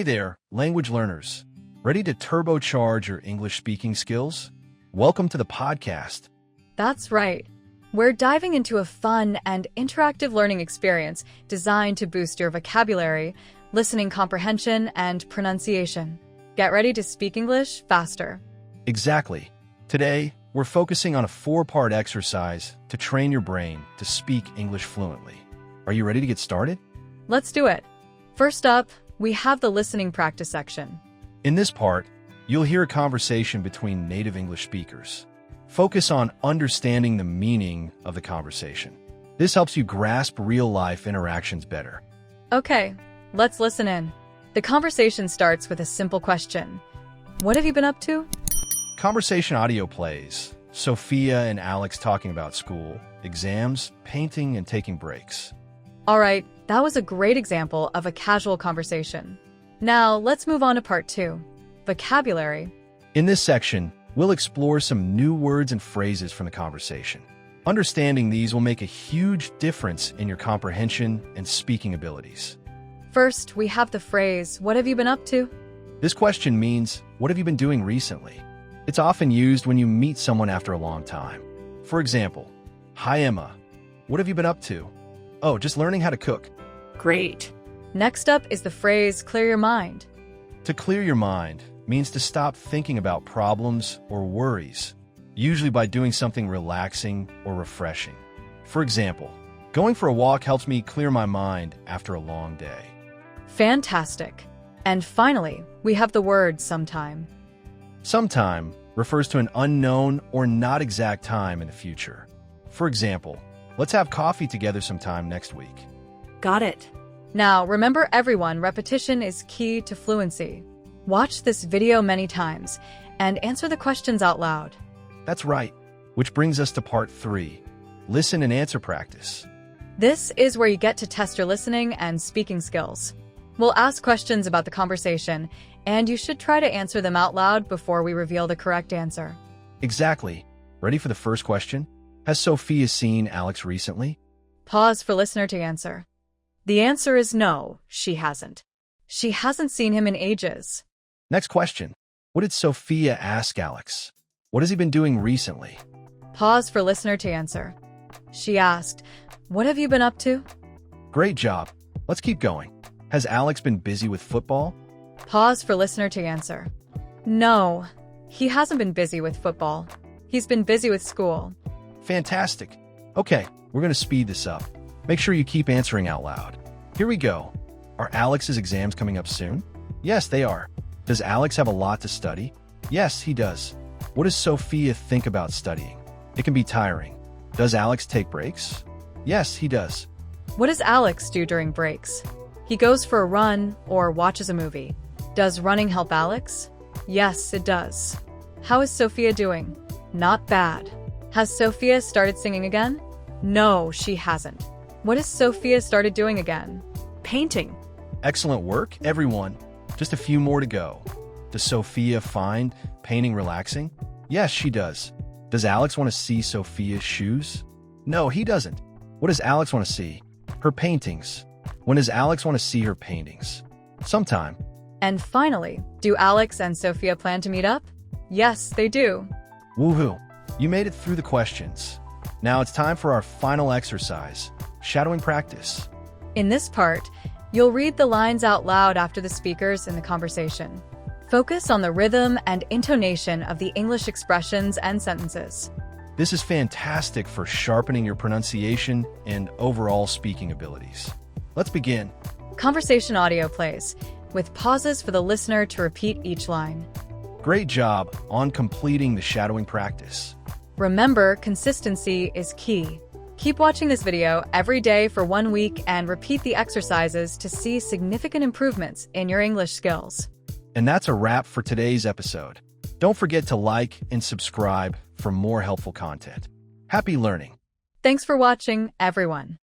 Hey there, language learners. Ready to turbocharge your English speaking skills? Welcome to the podcast. That's right. We're diving into a fun and interactive learning experience designed to boost your vocabulary, listening comprehension, and pronunciation. Get ready to speak English faster. Exactly. Today, we're focusing on a 4-part exercise to train your brain to speak English fluently. Are you ready to get started? Let's do it. First up, we have the listening practice section. In this part, you'll hear a conversation between native English speakers. Focus on understanding the meaning of the conversation. This helps you grasp real-life interactions better. Okay, let's listen in. The conversation starts with a simple question. What have you been up to? Conversation audio plays. Sophia and Alex talking about school, exams, painting, and taking breaks. All right, that was a great example of a casual conversation. Now, let's move on to part 2, vocabulary. In this section, we'll explore some new words and phrases from the conversation. Understanding these will make a huge difference in your comprehension and speaking abilities. First, we have the phrase, what have you been up to? This question means, what have you been doing recently? It's often used when you meet someone after a long time. For example, hi Emma, what have you been up to? Oh, just learning how to cook. Great. Next up is the phrase, clear your mind. To clear your mind means to stop thinking about problems or worries, usually by doing something relaxing or refreshing. For example, going for a walk helps me clear my mind after a long day. Fantastic. And finally, we have the word sometime. Sometime refers to an unknown or not exact time in the future. For example, let's have coffee together sometime next week. Got it. Now, remember everyone, repetition is key to fluency. Watch this video many times and answer the questions out loud. That's right. Which brings us to part 3, listen and answer practice. This is where you get to test your listening and speaking skills. We'll ask questions about the conversation, and you should try to answer them out loud before we reveal the correct answer. Exactly. Ready for the first question? Has Sophia seen Alex recently? Pause for listener to answer. The answer is no, she hasn't. She hasn't seen him in ages. Next question. What did Sophia ask Alex? What has he been doing recently? Pause for listener to answer. She asked, what have you been up to? Great job. Let's keep going. Has Alex been busy with football? Pause for listener to answer. No, he hasn't been busy with football. He's been busy with school. Fantastic. Okay, we're going to speed this up. Make sure you keep answering out loud. Here we go. Are Alex's exams coming up soon? Yes, they are. Does Alex have a lot to study? Yes, he does. What does Sophia think about studying? It can be tiring. Does Alex take breaks? Yes, he does. What does Alex do during breaks? He goes for a run or watches a movie. Does running help Alex? Yes, it does. How is Sophia doing? Not bad. Has Sophia started singing again? No, she hasn't. What has Sophia started doing again? Painting. Excellent work, everyone. Just a few more to go. Does Sophia find painting relaxing? Yes, she does. Does Alex want to see Sophia's shoes? No, he doesn't. What does Alex want to see? Her paintings. When does Alex want to see her paintings? Sometime. And finally, do Alex and Sophia plan to meet up? Yes, they do. Woohoo! You made it through the questions. Now it's time for our final exercise, shadowing practice. In this part, you'll read the lines out loud after the speakers in the conversation. Focus on the rhythm and intonation of the English expressions and sentences. This is fantastic for sharpening your pronunciation and overall speaking abilities. Let's begin. Conversation audio plays, with pauses for the listener to repeat each line. Great job on completing the shadowing practice. Remember, consistency is key. Keep watching this video every day for 1 week and repeat the exercises to see significant improvements in your English skills. And that's a wrap for today's episode. Don't forget to like and subscribe for more helpful content. Happy learning! Thanks for watching, everyone.